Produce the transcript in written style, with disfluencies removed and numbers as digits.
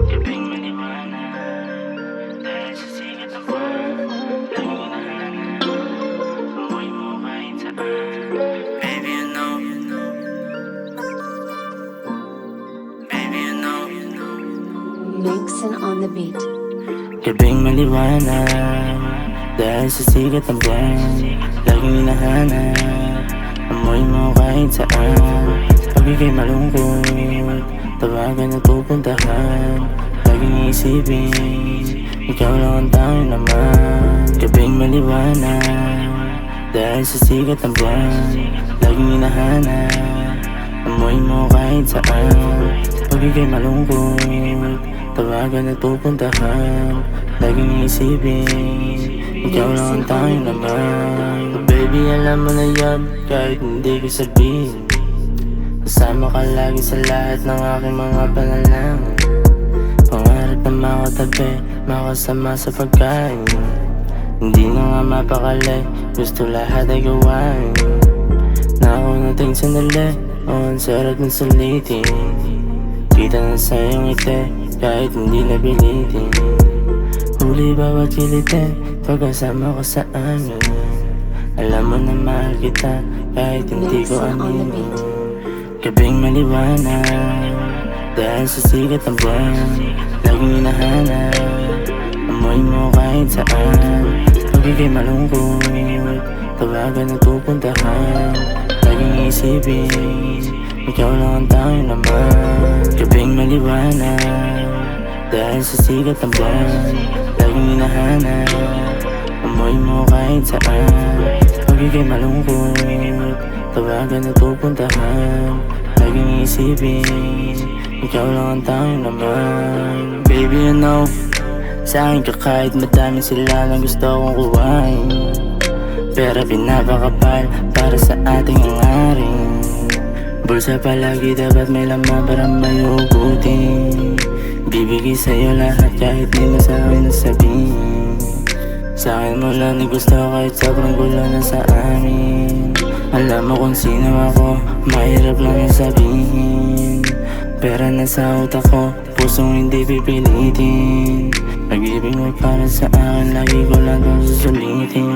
Gabing maliwanag dahil sa sikat ng buwan. Laging hinahanap amoy mo kahit saan. Baby, you know. Baby, you know. Mixin on the beat. Gabing maliwanag dahil sa sikat ng buwan. Laging hinahanap amoy mo kahit saan. Pag ika'y malungkot, tawagan at pupuntahan. Laging iisipin, ikaw lang ang tanging naman. Gabing maliwanag dahil sa sikat ng buwan. Laging hinahanap amoy mo kahit saan. Pag ika'y malungkot, tawagan at pupuntahan. Laging iisipin, ikaw lang ang tanging naman. Baby, alam mo na yan kahit hindi ko sabihin. Kasama ka lagi sa lahat ng aking mga panalangin. Pangarap na makatabi, makasama sa pagkain. Hindi na nga mapakali, gusto lahat ay gawain. Nakunating sandali, ang sarap ng sulitin. Kita na sa iyong ngiti, kahit hindi na pilitin. Huli bawat kilitin, pagkasama ko sa amin. Alam mo na mahal kita, kahit hindi ko aminin. Gabing maliwanag dahil sa sikat ng buwan. Laging hinahanap amoy mo kahit saan. Pag ika'y malungkot, tawagan at pupuntahan. Laging isipin, ikaw lang ang tanging naman. Gabing maliwanag dahil sa sikat ng buwan. Laging hinahanap amoy mo kahit saan. Pag ika'y malungkot, tawagan at pupuntahan. Laging isipin, ikaw lang ang tanging naman. Baby, you know, sa akin ka kahit madami sila lang gusto kong kuhain. Pero pinapakapal para sa ating hangarin. Bulsa palagi dapat may laman para may ugutin. Bibigay sa'yo lahat kahit di mo sa'kin nasabihin. Sa'kin mo lang ni gusto kahit sobrang gulo na sa amin. Alam mo kung sino ako, mahirap lang yung sabihin. Pera na sa utak ko, pusong hindi pipilitin. Pag-ibig mo para sa akin, lagi ko lang kung susulitin.